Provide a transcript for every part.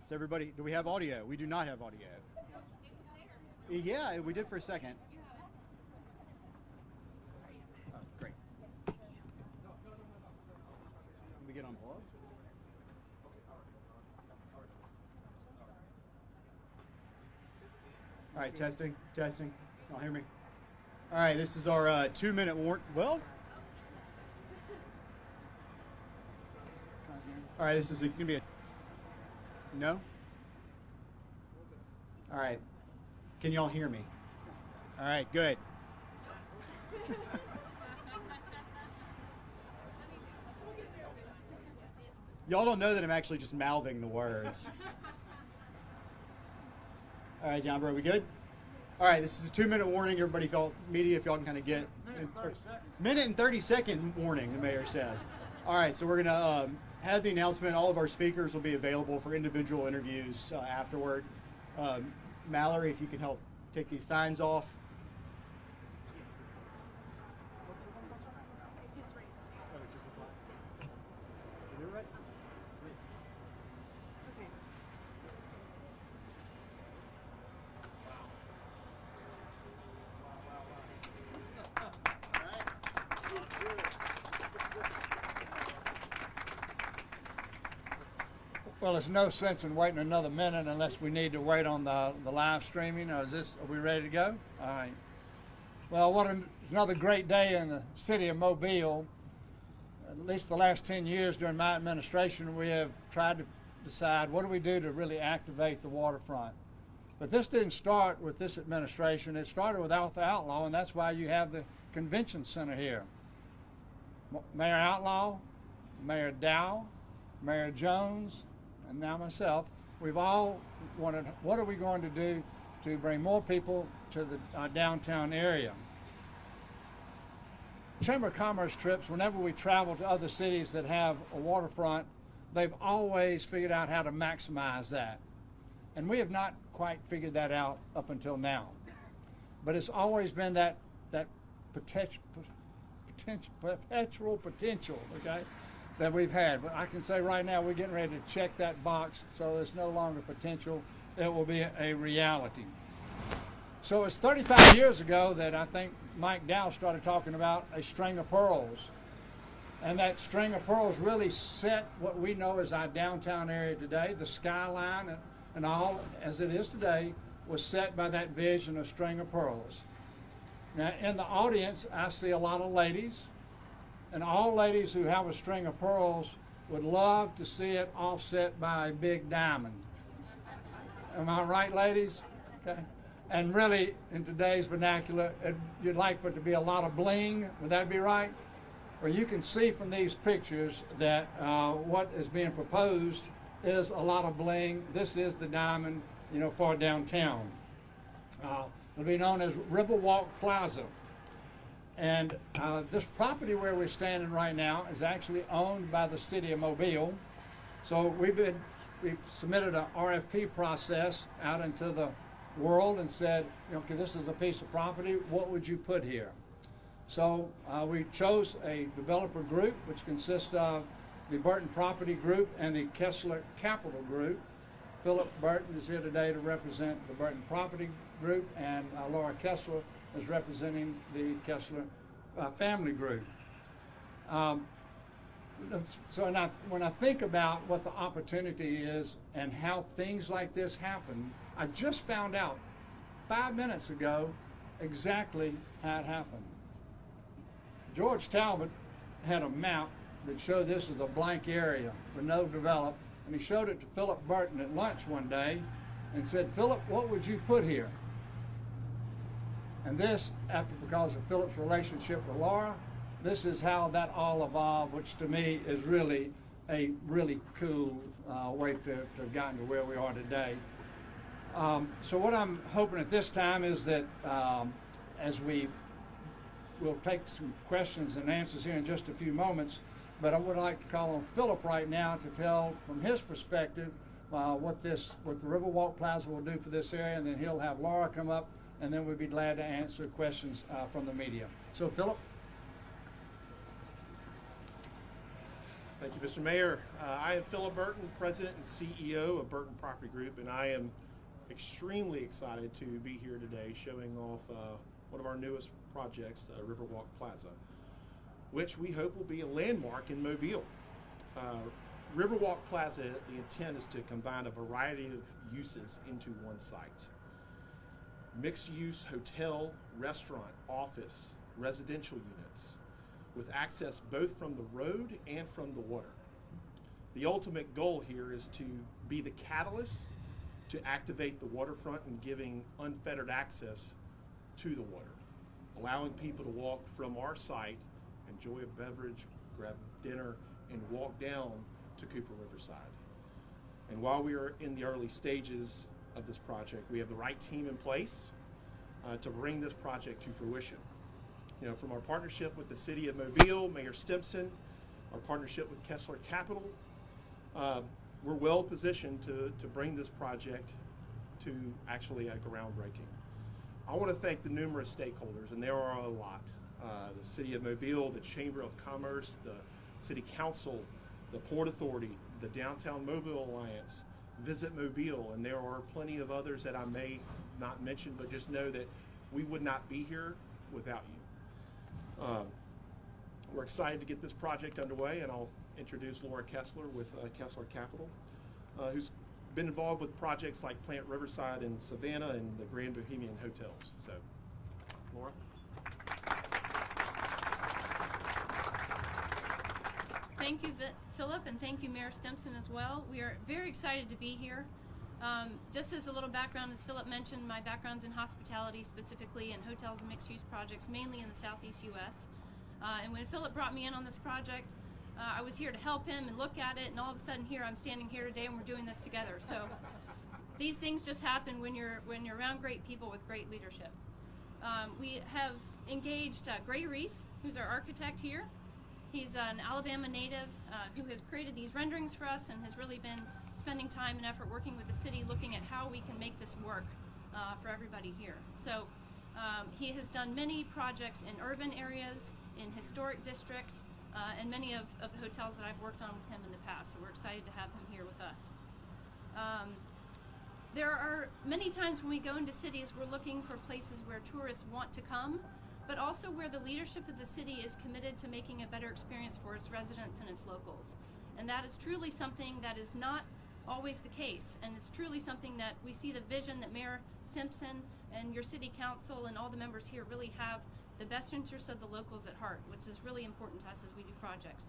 Is everybody, do we have audio? We do not have audio. Yeah, we did for a second. Oh, great. Can we get on blog? All right, testing. Y'all hear me? All right, this is our 2-minute warn. Well, all right, this is going to be a. No? All right. Can y'all hear me? All right, good. Y'all don't know that I'm actually just mouthing the words. All right, John, bro, we good? All right, this is a 2-minute warning. Everybody, if y'all can kind of get. Minute and 30-second warning, the mayor says. All right, so we're going to have the announcement. All of our speakers will be available for individual interviews afterward. Mallory, if you can help take these signs off. Well, there's no sense in waiting another minute unless we need to wait on the live streaming. Are we ready to go? All right. Well, another great day in the city of Mobile. At least the last 10 years during my administration, we have tried to decide what do we do to really activate the waterfront. But this didn't start with this administration. It started with Arthur Outlaw, and that's why you have the convention center here. Mayor Outlaw, Mayor Dow, Mayor Jones, and now myself, we've all wanted, what are we going to do to bring more people to our downtown area? Chamber of Commerce trips, whenever we travel to other cities that have a waterfront, they've always figured out how to maximize that. And we have not quite figured that out up until now. But it's always been that perpetual potential, okay, that we've had. But I can say right now we're getting ready to check that box, so it's no longer potential, it will be a reality. So it's 35 years ago that I think Mike Dow started talking about a string of pearls. And that string of pearls really set what we know as our downtown area today. The skyline and all as it is today was set by that vision of string of pearls. Now in the audience I see a lot of ladies, and all ladies who have a string of pearls would love to see it offset by a big diamond. Am I right, ladies? Okay. And really, in today's vernacular, you'd like for it to be a lot of bling. Would that be right? Well, you can see from these pictures that what is being proposed is a lot of bling. This is the diamond, for downtown. It'll be known as Riverwalk Plaza. And this property where we're standing right now is actually owned by the city of Mobile. So we've submitted an RFP process out into the world and said, okay, this is a piece of property, what would you put here? So we chose a developer group, which consists of the Burton Property Group and the Kessler Capital Group. Philip Burton is here today to represent the Burton Property Group, and Laura Kessler is representing the Kessler Family Group. So when I think about what the opportunity is and how things like this happen, I just found out 5 minutes ago exactly how it happened. George Talbot had a map that showed this as a blank area with no develop, and he showed it to Philip Burton at lunch one day and said, Philip, what would you put here? And this, because of Philip's relationship with Laura, this is how that all evolved, which to me is really a really cool way to have gotten to where we are today. So what I'm hoping at this time is that as we'll take some questions and answers here in just a few moments, but I would like to call on Philip right now to tell from his perspective what the Riverwalk Plaza will do for this area, and then he'll have Laura come up, and then we'd be glad to answer questions from the media. So Philip. Thank you, Mr. Mayor. I am Philip Burton, President and CEO of Burton Property Group, and I am extremely excited to be here today showing off one of our newest projects, Riverwalk Plaza, which we hope will be a landmark in Mobile. Riverwalk Plaza, the intent is to combine a variety of uses into one site. Mixed-use hotel, restaurant, office, residential units, with access both from the road and from the water. The ultimate goal here is to be the catalyst to activate the waterfront and giving unfettered access to the water, allowing people to walk from our site, enjoy a beverage, grab dinner, and walk down to Cooper Riverside. And while we are in the early stages of this project, we have the right team in place to bring this project to fruition. You know, from our partnership with the City of Mobile, Mayor Stimpson, our partnership with Kessler Capital, we're well positioned to bring this project to actually a groundbreaking. I want to thank the numerous stakeholders, and there are a lot. The City of Mobile, the Chamber of Commerce, the City Council, the Port Authority, the Downtown Mobile Alliance, Visit Mobile, and there are plenty of others that I may not mention, but just know that we would not be here without you. We're excited to get this project underway, and I'll introduce Laura Kessler with Kessler Capital, who's been involved with projects like Plant Riverside in Savannah and the Grand Bohemian Hotels. So, Laura. Thank you, Philip, and thank you, Mayor Stimpson, as well. We are very excited to be here. Just as a little background, as Philip mentioned, my background's in hospitality, specifically in hotels and mixed-use projects, mainly in the Southeast U.S. And when Philip brought me in on this project, I was here to help him and look at it, and all of a sudden here I'm standing here today and we're doing this together. So these things just happen when you're around great people with great leadership. We have engaged Gray Reese, who's our architect here. He's an Alabama native who has created these renderings for us and has really been spending time and effort working with the city, looking at how we can make this work for everybody here. So he has done many projects in urban areas, in historic districts, and many of the hotels that I've worked on with him in the past. So we're excited to have him here with us. There are many times when we go into cities, we're looking for places where tourists want to come, but also where the leadership of the city is committed to making a better experience for its residents and its locals. And that is truly something that is not always the case, and it's truly something that we see the vision that Mayor Stimpson and your city council and all the members here really have the best interests of the locals at heart, which is really important to us as we do projects.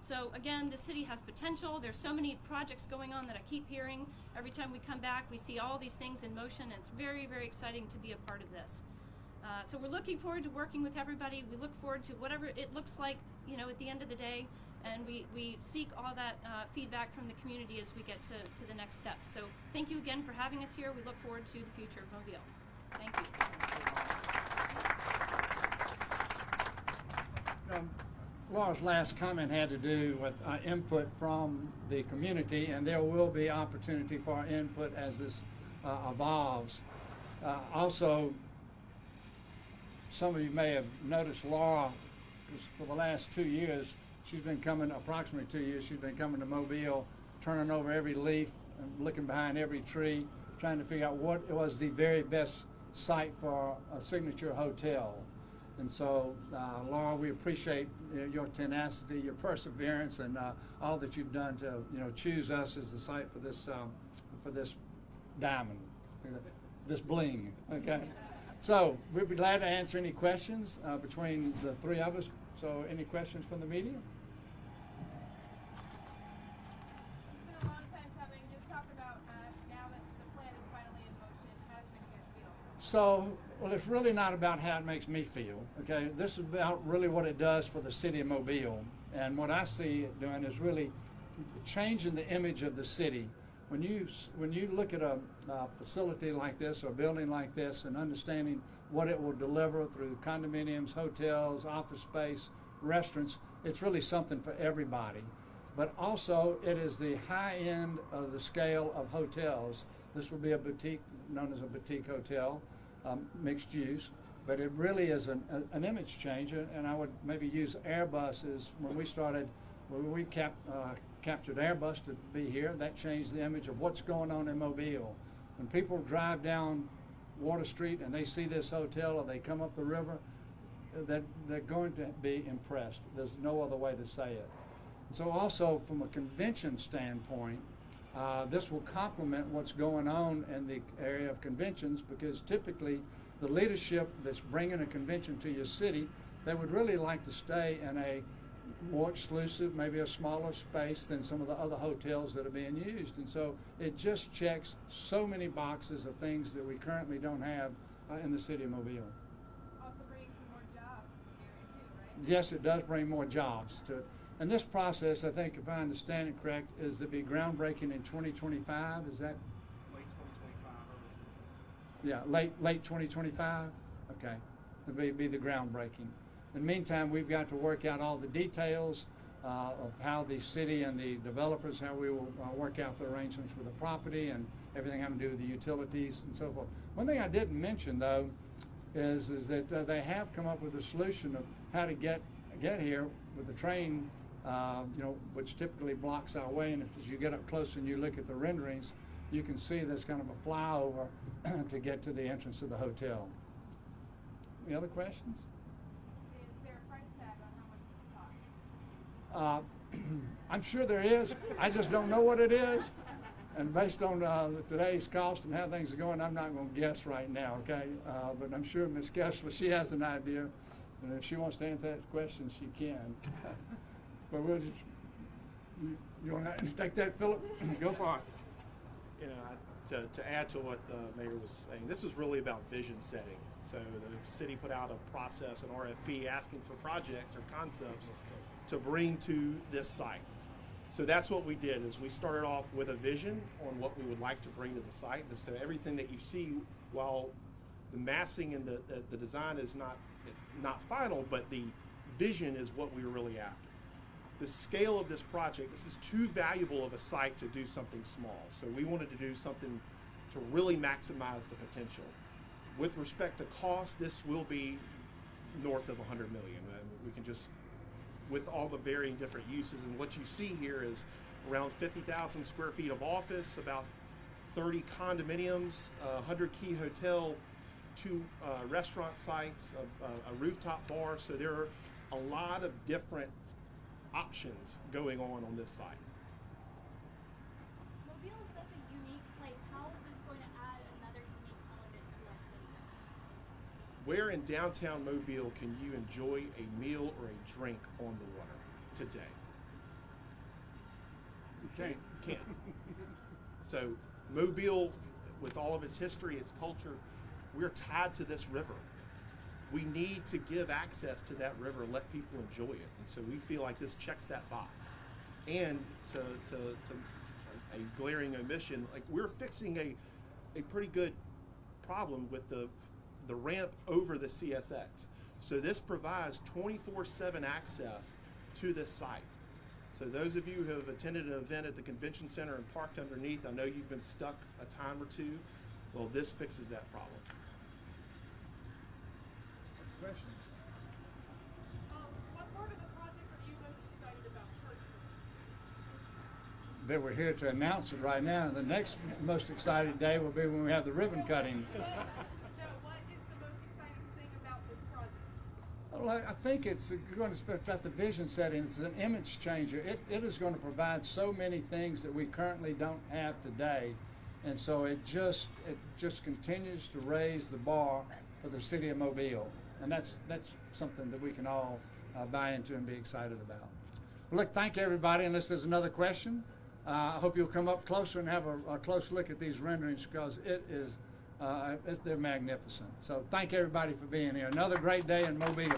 So again, the city has potential. There's so many projects going on that I keep hearing. Every time we come back, we see all these things in motion, and it's very, very exciting to be a part of this. So we're looking forward to working with everybody. We look forward to whatever it looks like, you know, at the end of the day, and we seek all that feedback from the community as we get to the next step. So thank you again for having us here. We look forward to the future of Mobile. Thank you. Laura's last comment had to do with input from the community, and there will be opportunity for input as this evolves. Also, some of you may have noticed Laura, for the last 2 years, she's been coming, approximately 2 years, she's been coming to Mobile, turning over every leaf and looking behind every tree, trying to figure out what was the very best site for a signature hotel. And so, Laura, we appreciate your tenacity, your perseverance, and all that you've done to, choose us as the site for this diamond, this bling. Okay. So we'd be glad to answer any questions between the three of us. So, any questions from the media? It's been a long time coming. Just talk about now that the plan is finally in motion. How does it make you guys feel? So, well, it's really not about how it makes me feel, okay? This is about really what it does for the city of Mobile. And what I see it doing is really changing the image of the city. When you look at a facility like this or a building like this and understanding what it will deliver through condominiums, hotels, office space, restaurants, it's really something for everybody. But also, it is the high end of the scale of hotels. This will be a boutique, known as a boutique hotel. Mixed use, but it really is an image changer, and I would maybe use Airbus as when we started we captured Airbus to be here. That changed the image of what's going on in Mobile. When people drive down Water Street and they see this hotel or they come up the river, they're going to be impressed. There's no other way to say it. So also from a convention standpoint, this will complement what's going on in the area of conventions, because typically the leadership that's bringing a convention to your city, they would really like to stay in a more exclusive, maybe a smaller space than some of the other hotels that are being used. And so it just checks so many boxes of things that we currently don't have in the city of Mobile. Also bringing some more jobs to the area too, right? Yes, it does bring more jobs to it. And this process, I think, if I understand it correct, is to be groundbreaking in 2025. Is that? Late 2025. Yeah, late 2025? Okay, it'll be the groundbreaking. In the meantime, we've got to work out all the details of how the city and the developers, how we will work out the arrangements for the property and everything having to do with the utilities and so forth. One thing I didn't mention, though, is that they have come up with a solution of how to get here with the train, which typically blocks our way. And as you get up close and you look at the renderings, you can see there's kind of a flyover to get to the entrance of the hotel. Any other questions? Is there a price tag on how much it costs? I'm sure there is. I just don't know what it is. And based on today's cost and how things are going, I'm not going to guess right now, okay? But I'm sure Ms. Kessler, she has an idea. And if she wants to answer that question, she can. But we'll just, you want to take that, Philip? Go for it. You know, to add to what the mayor was saying, this is really about vision setting. So the city put out a process, an RFP, asking for projects or concepts to bring to this site. So that's what we did, is we started off with a vision on what we would like to bring to the site. And so everything that you see, while the massing and the design is not final, but the vision is what we were really after. The scale of this project, this is too valuable of a site to do something small. So we wanted to do something to really maximize the potential. With respect to cost, this will be north of $100 million. We can just, with all the varying different uses, and what you see here is around 50,000 square feet of office, about 30 condominiums, 100 key hotel, 2 restaurant sites, a rooftop bar. So there are a lot of different options going on this site. Mobile is such a unique place. How is this going to add another unique element to our city? Where in downtown Mobile can you enjoy a meal or a drink on the water today? You can't. Can't. So Mobile, with all of its history, its culture, we're tied to this river. We need to give access to that river and let people enjoy it. And so we feel like this checks that box. And to a glaring omission, like we're fixing a pretty good problem with the ramp over the CSX. So this provides 24/7 access to this site. So those of you who have attended an event at the convention center and parked underneath, I know you've been stuck a time or two. Well, this fixes that problem. Questions? What part of the project are you most excited about personally? That we're here to announce it right now. The next most exciting day will be when we have the ribbon cutting. No, what is the most exciting thing about this project? Well, I think it's going to speak about the vision setting. It's an image changer. It is going to provide so many things that we currently don't have today. And so it just continues to raise the bar for the city of Mobile. And that's something that we can all buy into and be excited about. Well, look, thank you, everybody. Unless there's another question, I hope you'll come up closer and have a close look at these renderings, because they're magnificent. So thank you, everybody, for being here. Another great day in Mobile.